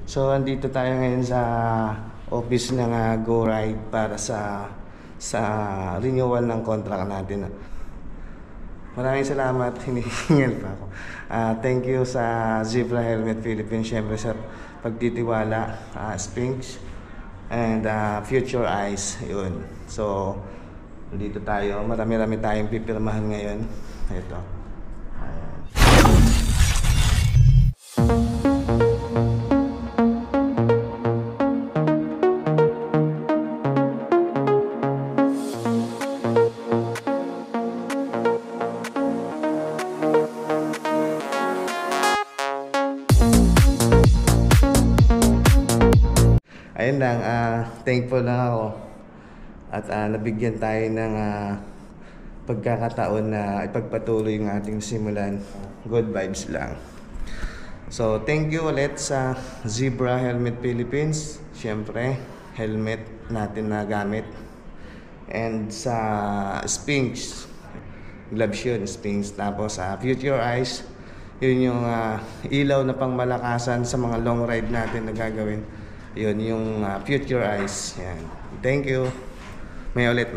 So andito tayo ngayon sa office ng Go Ride para sa renewal ng contract natin. Maraming salamat, hinihingal pa ako. Thank you sa Zebra Helmet Philippines, syempre sa pagtitiwala, Sphinx, and Future Eyes, yun. So, dito tayo, marami-rami tayong pipirmahan ngayon. Ito. Ayun lang, thankful lang ako at nabigyan tayo ng pagkakataon na ipagpatuloy yung ating simulan. Good vibes lang. So, thank you ulit sa Zebra Helmet Philippines. Siyempre, helmet natin na gamit. And sa Sphinx, gloves yun, Sphinx. Tapos sa Future Eyes, yun yung ilaw na pangmalakasan sa mga long ride natin na gagawin. Yun yung Future Eyes. Yan. Thank you. May ulit.